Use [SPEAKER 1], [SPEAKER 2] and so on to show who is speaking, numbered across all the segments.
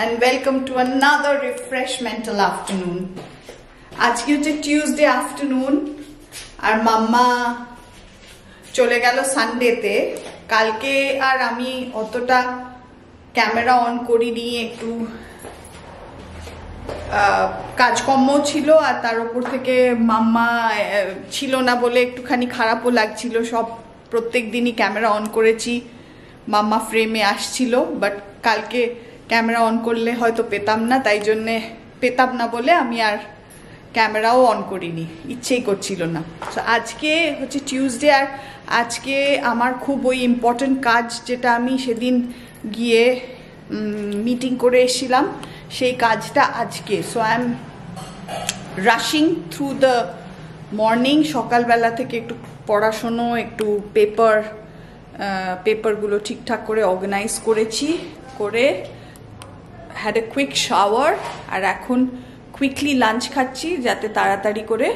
[SPEAKER 1] and welcome to another refreshmental afternoon. আজকে হচ্ছে Tuesday afternoon আর মাম্মা চলে গেল সানডেতে। কালকে আর আমি অতটা ক্যামেরা অন করিনি, একটু কাজকর্ম ছিল আর তার উপর থেকে মাম্মা ছিল না বলে একটুখানি খারাপও লাগছিল। সব প্রত্যেক দিনই ক্যামেরা অন করেছি, মাম্মা ফ্রেমে আসছিল, বাট কালকে ক্যামেরা অন করলে হয়তো পেতাম না, তাই জন্যে পেতাম না বলে আমি আর ক্যামেরাও অন করিনি, ইচ্ছেই করছিল না। তো আজকে হচ্ছে টিউসডে আর আজকে আমার খুব ওই ইম্পর্টেন্ট কাজ যেটা আমি সেদিন গিয়ে মিটিং করে এসেছিলাম সেই কাজটা আজকে। So I am rushing through the morning. সকালবেলা থেকে একটু পড়াশুনো, একটু পেপারগুলো ঠিকঠাক করে অর্গানাইজ করেছি, করে হ্যাড এ কুইক শাওয়ার আর এখন কুইকলি লাঞ্চ খাচ্ছি যাতে তাড়াতাড়ি করে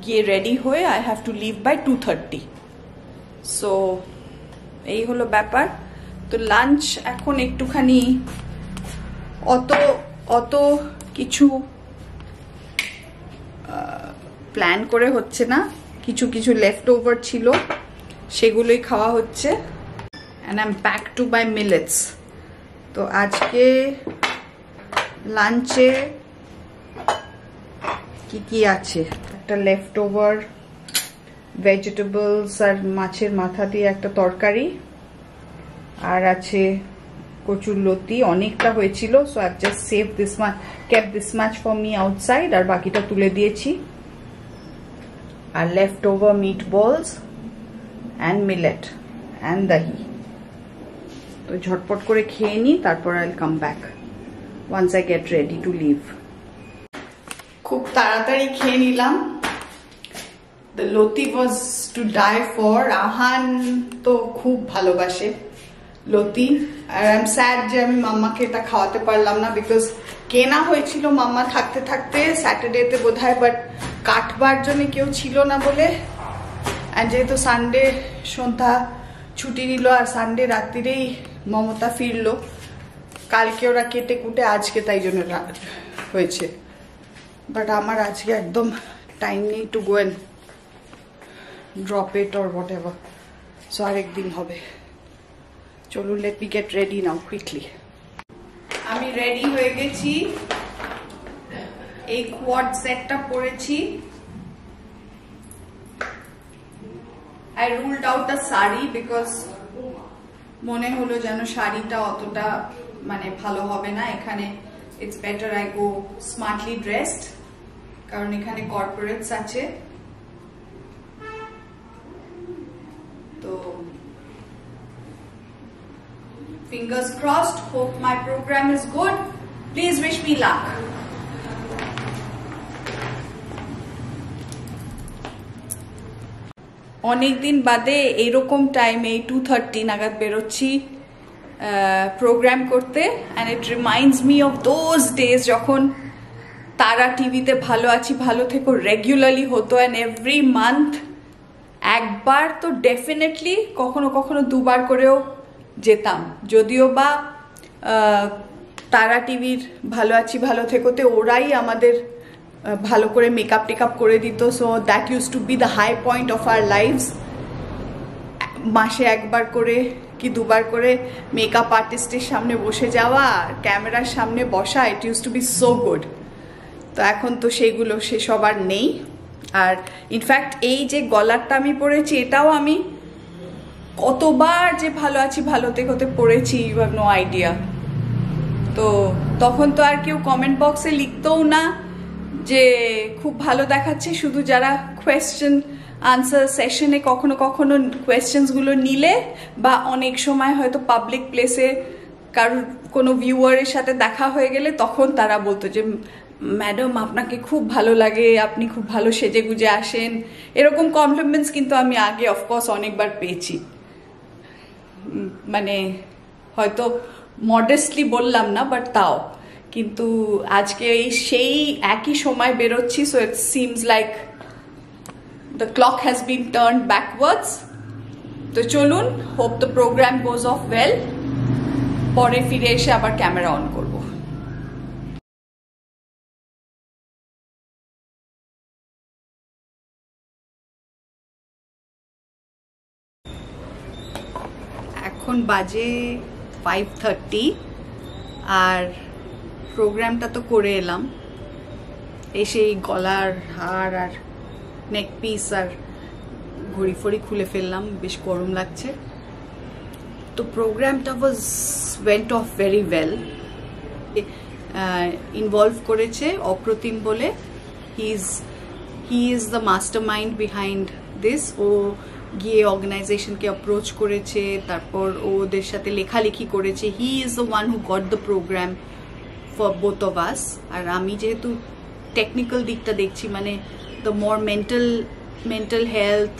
[SPEAKER 1] গিয়ে রেডি হয়ে I have to leave by 2:30। So এই হলো ব্যাপার। তো লাঞ্চ এখন একটুখানি অত কিছু প্ল্যান করে হচ্ছে না, কিছু লেফট ওভার ছিল সেগুলোই খাওয়া হচ্ছে। And I am back to buy millets. তো আজকে লাঞ্চে কি আছে, একটা লেফট ওভার ভেজিটেবলস আর মাছের মাথা দিয়ে একটা তরকারি, আর আছে কচুরলতি, অনেকটা হয়েছিল। So I just save this much, kept this much for me outside, আর বাকিটা তুলে দিয়েছি। আর left over meat balls and millet and dahi. তো ঝটপট করে খেয়ে নিই, তারপর I will come back once I get ready to leave. খুব তাড়াতাড়ি খেয়ে নিলাম। The loti was to die for. Ahan তো খুব ভালোবাসে লতি, আর আই এম স্যাড যে আমি মাম্মাকে এটা খাওয়াতে পারলাম না, বিকজ কেনা হয়েছিল মাম্মা থাকতে থাকতে স্যাটারডেতে বোধহয়, বাট কাটবার জন্য কেউ ছিল না বলে। অ্যান্ড যেহেতু সানডে সন্ধ্যা ছুটি নিল আর সানডে রাত্রিরেই মমতা ফিরলো, কালকে ওরা কেটে কুটে আজকে তাই জন্য হয়েছে। বাট আমার আজকে একদম টাইম নেই to go and drop it or whatever. So আরেকদিন হবে। চলুন, let me get ready now quickly. আমি রেডি হয়ে গেছি, এই কোয়াড সেটটা পরেছি। I ruled out a sari because মনে হলো যেন শাড়িটা অতটা মানে ভালো হবে না এখানে। It's better I go smartly dressed, কারণ এখানে কর্পোরেটস আছে। তো fingers crossed, hope my program is good. Please wish me luck. অনেকদিন বাদে এইরকম টাইমে 2:30 নাগাদ বেরোচ্ছি প্রোগ্রাম করতে। And it reminds me of those days যখন তারা টিভিতে ভালো আছি ভালো থেকো রেগুলারলি হতো, অ্যান্ড এভরি মান্থ একবার তো ডেফিনেটলি, কখনো কখনো দুবার করেও যেতাম। যদিও বা তারা টিভির ভালো আছি ভালো থেকোতে ওরাই আমাদের ভালো করে মেকআপ টেকআপ করে দিত। So that use to be the high point of our lives. মাসে একবার করে কি দুবার করে মেকআপ আর্টিস্টের সামনে বসে যাওয়া, ক্যামেরার সামনে বসা, it use to be so good. তো এখন তো সেইগুলো সেসব আর নেই। আর ইনফ্যাক্ট এই যে গলারটা আমি পরেছি, এটাও আমি কতবার যে ভালো আছি ভালো থেকোতে পড়েছি, ইউ হ্যাভ নো আইডিয়া। তো তখন তো আর কেউ কমেন্ট বক্সে লিখতও না যে খুব ভালো দেখাচ্ছে, শুধু যারা কোয়েশ্চেন আনসার সেশনে কখনো কখনো কোয়েশ্চেন্সগুলো নিলে, বা অনেক সময় হয়তো পাবলিক প্লেসে কারোর কোনো ভিউয়ারের সাথে দেখা হয়ে গেলে তখন তারা বলতো যে ম্যাডাম আপনাকে খুব ভালো লাগে, আপনি খুব ভালো সেজে গুজে আসেন। এরকম কমপ্লিমেন্টস কিন্তু আমি আগে অফকোর্স অনেকবার পেয়েছি। মানে হয়তো মডেস্টলি বললাম না, বাট তাও। কিন্তু আজকে সেই একই সময় বেরোচ্ছি, so it seems like the clock has been turned backwards. তো চলুন, hope the programme goes off well. পরে ফিরে এসে আবার ক্যামেরা অন করব। এখন বাজে 5:30 আর প্রোগ্রামটা তো করে এলাম, এসেই গলার হার আর নেক পিস আর ঘড়ি ফড়ি খুলে ফেললাম, বেশ গরম লাগছে। তো প্রোগ্রামটা went off very well. Involve করেছে অপ্রতিম বলে, he is the mastermind behind this. ও গিয়ে অর্গানাইজেশনকে অ্যাপ্রোচ করেছে, তারপর ওদের সাথে লেখালেখি করেছে। he is the one who got the program for both of us. আর আমি যেহেতু টেকনিক্যাল দিকটা দেখছি, মানে the more mental health,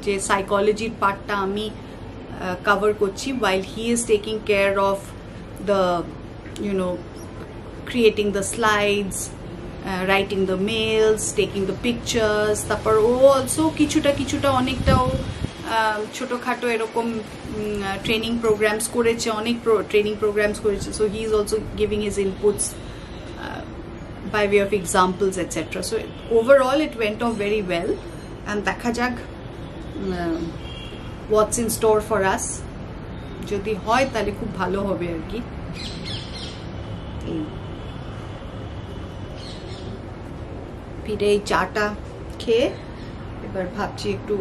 [SPEAKER 1] যে সাইকোলজির পার্টটা আমি cover করছি, while he is taking care of the creating the slides, writing the mails, taking the pictures. তারপর ও অলসো কিছুটা অনেকটাও ছোটখাটো এরকম ট্রেনিং প্রোগ্রামস করেছে, অনেক ট্রেনিং প্রোগ্রামস করেছে। So he is also giving his inputs by way of examples, etc. So overall it went off very well, and দেখা যাক what's in store for us. যদি হয় তাহলে খুব ভালো হবে আর কি। ফিরে এই চাটা খেয়ে এবার ভাবছি একটু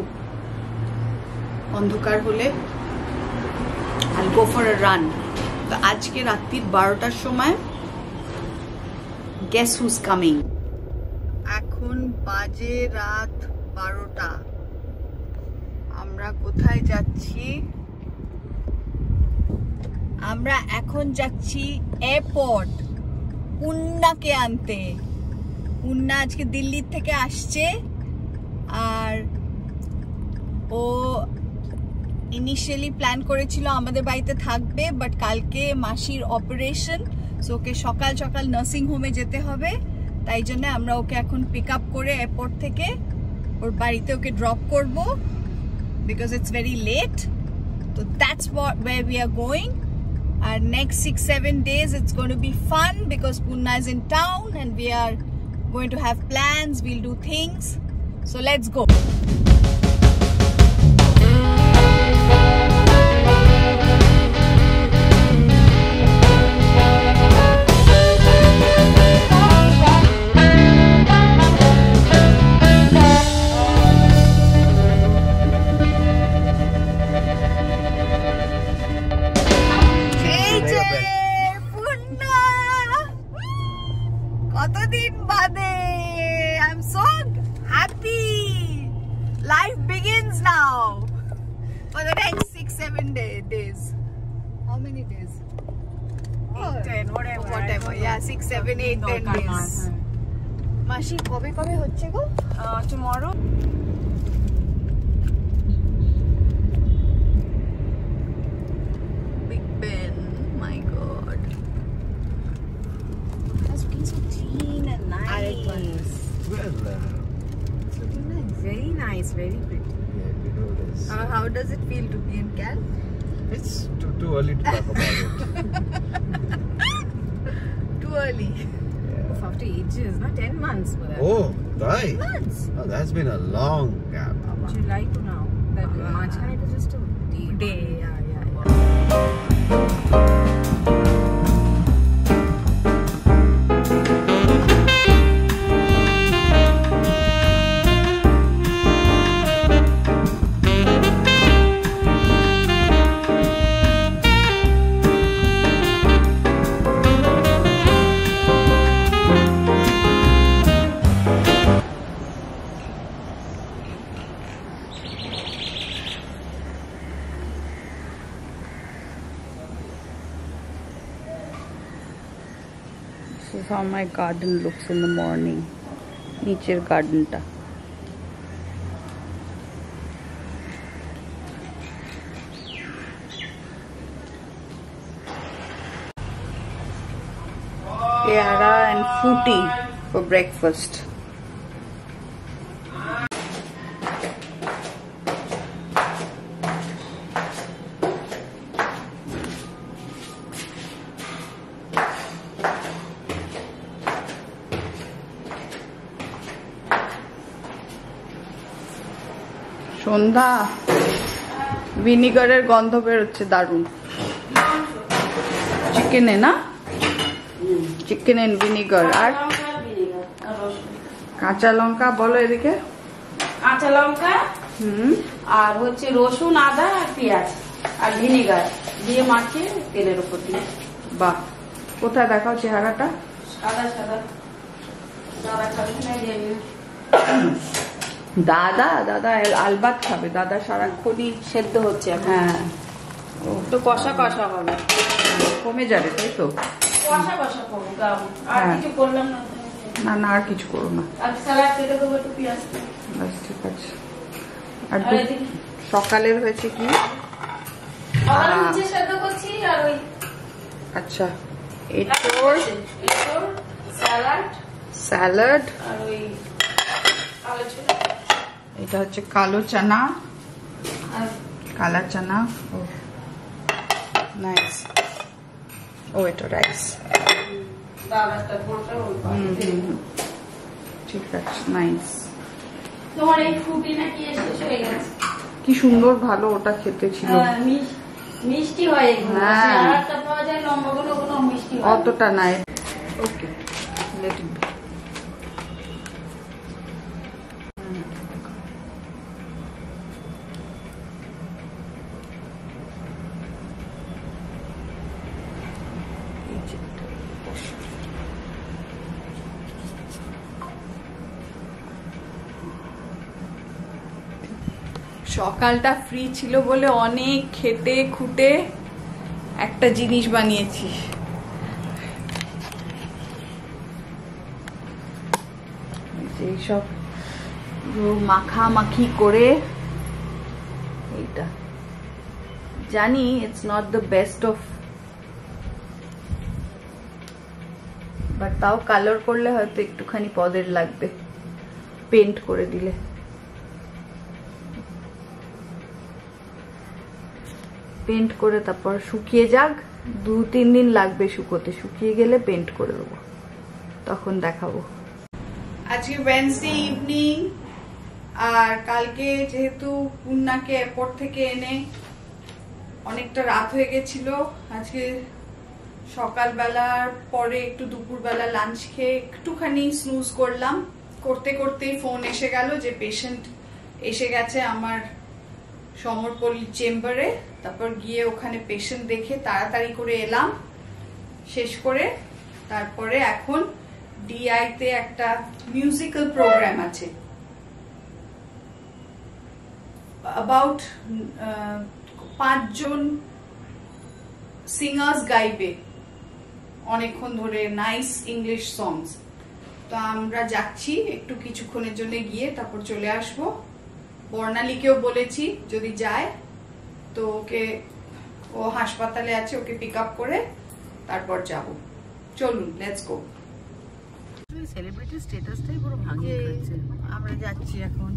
[SPEAKER 1] অন্ধকার হলে I'll go for a run. তো আজকে রাত্রির 12টার সময় guess who's coming. এখন বাজে রাত 12টা। আমরা কোথায় যাচ্ছি? আমরা এখন যাচ্ছি এয়ারপোর্ট পুন্নাকে আনতে। পুন্না আজকে দিল্লি থেকে আসছে, আর ও ইনিশিয়ালি প্ল্যান করেছিল আমাদের বাড়িতে থাকবে, বাট কালকে মাসির অপারেশন, সো ওকে সকাল সকাল নার্সিং হোমে যেতে হবে। তাই জন্য আমরা ওকে এখন পিক আপ করে এয়ারপোর্ট থেকে ওর বাড়িতে ওকে ড্রপ করব, because it's very late. So that's where we are going. Our next 6-7 days it's going to be fun because Punna is in town and we are going to have plans, we'll do things. So let's go. Life begins now for the next 6-7 days. How many days?
[SPEAKER 2] 8-10, whatever.
[SPEAKER 1] Yeah, 6-7-8-10 days. Mashi, কবে হচ্ছে গো?
[SPEAKER 2] Tomorrow.
[SPEAKER 1] Big Ben, my God.
[SPEAKER 2] It's looking so clean and nice. Very nice, very pretty.
[SPEAKER 3] Yeah, below this.
[SPEAKER 1] How does it feel to be in Cal?
[SPEAKER 3] It's too early to talk about it.
[SPEAKER 1] Too early.
[SPEAKER 3] Yeah.
[SPEAKER 2] After ages, not 10 months.
[SPEAKER 3] Oh, right.
[SPEAKER 1] Months.
[SPEAKER 3] Oh, that's been a long gap.
[SPEAKER 2] July to now. That March kind of just a day.
[SPEAKER 1] Yeah. This is how my garden looks in the morning. Nicher garden ta. Peara and fruity for breakfast. সন্ধ্যা ভিনিগারের গন্ধ বেরোচ্ছে দারুণ। চিকেনে না, chicken and vinegar. আর কাঁচা লঙ্কা বলো এদিকে।
[SPEAKER 2] কাঁচা লঙ্কা আর হচ্ছে রসুন, আদা আর পেঁয়াজ আর ভিনেগার দিয়ে মাখিয়ে তেলের উপর দিয়ে।
[SPEAKER 1] বাহ, কোথায় দেখাও চেহারাটা।
[SPEAKER 2] সাদা সাদা দাদা খাবে না
[SPEAKER 1] দাদা দাদা আলবাত খাবে, দাদা সারাক্ষণই
[SPEAKER 2] সেদ্ধ হচ্ছে এখন।
[SPEAKER 1] হ্যাঁ
[SPEAKER 2] তো কষা কষা হবে,
[SPEAKER 1] কমে যাবে তাই তো।
[SPEAKER 2] কষা কষা করবো গাও, আর
[SPEAKER 1] হ্যাঁ।
[SPEAKER 2] কিছু করলাম না।
[SPEAKER 1] না না আর কিছু করো না,
[SPEAKER 2] আর স্যালাড কেটে দেবো একটু পেঁয়াজ দিয়ে।
[SPEAKER 1] বাস ঠিক আছে। আর
[SPEAKER 2] আর এদিকে
[SPEAKER 1] সকালের হয়েছে কি?
[SPEAKER 2] আর নিচে সেদ্ধ করছি আর ওই
[SPEAKER 1] আচ্ছা এঁচোড়,
[SPEAKER 2] স্যালাড
[SPEAKER 1] স্যালাড,
[SPEAKER 2] আর ওই আলু ছোলা
[SPEAKER 1] এটা হচ্ছে কালো চানা,
[SPEAKER 2] আর
[SPEAKER 1] কালা চানা। ও নাইস। ও এটা রাইস।
[SPEAKER 2] দাদাটা ঘন্টা
[SPEAKER 1] ঠিক আছে, নাইস।
[SPEAKER 2] তোমার এই ফ্রুটি নাকি শেষ হয়ে গেছে?
[SPEAKER 1] কি সুন্দর, ভালো ওটা খেতে ছিল।
[SPEAKER 2] মিষ্টি হয় এগুলো,
[SPEAKER 1] হ্যাঁ।
[SPEAKER 2] স্যালাডটা পাওয়া যায় লম্বা গুলো, ওগুলো মিষ্টি হয়।
[SPEAKER 1] অতটা নাই। Okay let it be. সকালটা ফ্রি ছিল বলে অনেক খেটে খুঁটে একটা জিনিস বানিয়েছি। এইসব মাখামাখি করে, এইটা জানি it's not the best of, but তাও কালার করলে হয়তো একটুখানি পদের লাগবে, পেন্ট করে দিলে। পেন্ট করে তারপর শুকিয়ে যাক, 2-3 দিন লাগবে শুকোতে, শুকিয়ে গেলে পেন্ট করে দেবো, তখন দেখাবো। আজকে ওয়েডনেসডে ইভিনিং, আর কালকে যেহেতু পূর্ণাকে এয়ারপোর্ট থেকে এনে অনেকটা রাত হয়ে গেছিল, আজকে সকালবেলার পরে একটু দুপুরবেলা লাঞ্চ খেয়ে একটুখানি স্নুজ করলাম। করতে করতেই ফোন এসে গেল যে পেশেন্ট এসে গেছে আমার সমরপল্লী চেম্বারে। তারপর গিয়ে ওখানে পেশেন্ট দেখে তাড়াতাড়ি করে এলাম, শেষ করে তারপরে এখন ডিআই তে একটা মিউজিক্যাল প্রোগ্রাম আছে, অ্যাবাউট 5 জন সিঙ্গার্স গাইবে অনেকক্ষণ ধরে নাইস ইংলিশ সংস। তো আমরা যাচ্ছি একটু কিছুক্ষণের জন্য, গিয়ে তারপর চলে আসবো। বর্ণালীকেও বলেছি যদি যায় তো ওকে, ও হাসপাতালে আছে, ওকে পিক আপ করে তারপর যাব। চলুন লেটস গো।
[SPEAKER 2] সেলিব্রিটি স্ট্যাটাসটাই পুরো ভাঙিয়ে দিচ্ছে।
[SPEAKER 1] আমরা যাচ্ছি এখন,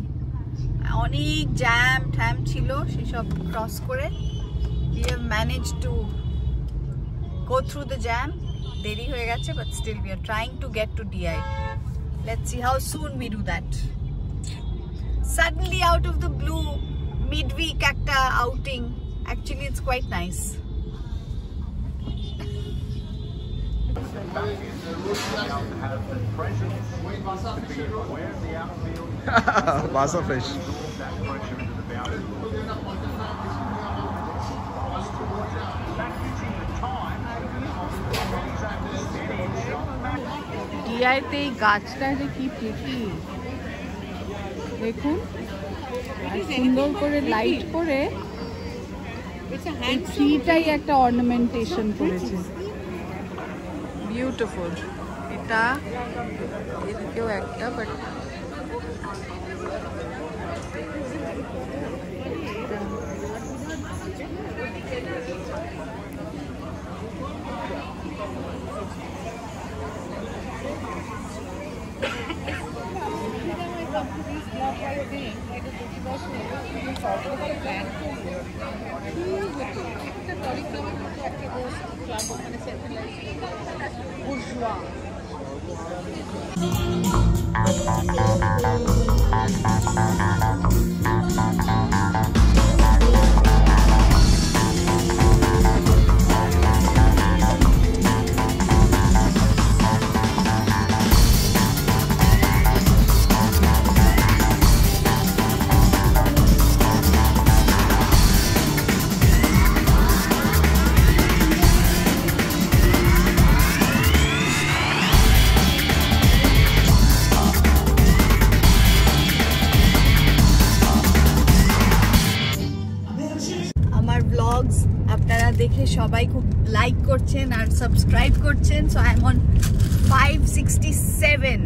[SPEAKER 1] অনেক জ্যাম ট্যাম ছিল, সেসব ক্রস করে we have managed to go through the jam. দেরি হয়ে গেছে, but still we are trying to get to DI. Let's see how soon we do that. Suddenly out of the blue, midweek একটা outing. Actually it's quite nice.
[SPEAKER 3] Vasa fresh.
[SPEAKER 1] DI তে এই গাছটা যে কি pretty, দেখুন সুন্দর করে light করে এই ট্রিটাই একটা অর্নামেন্টেশন করেছে, বিউটিফুল। এটা এদিকেও একটা, বাট ব্লগস আপনারা দেখে সবাই খুব লাইক করছেন আর সাবস্ক্রাইব করছেন। So I am on 567।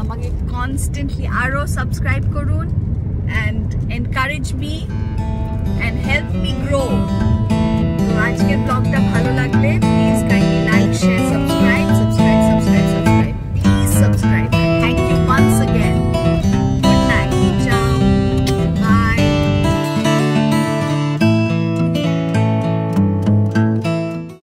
[SPEAKER 1] আমাকে কনস্ট্যান্টলি আরো সাবস্ক্রাইব করুন and encourage me and help me grow. তো আজকের ব্লগটা ভালো লাগলে please kindly like share subscribe.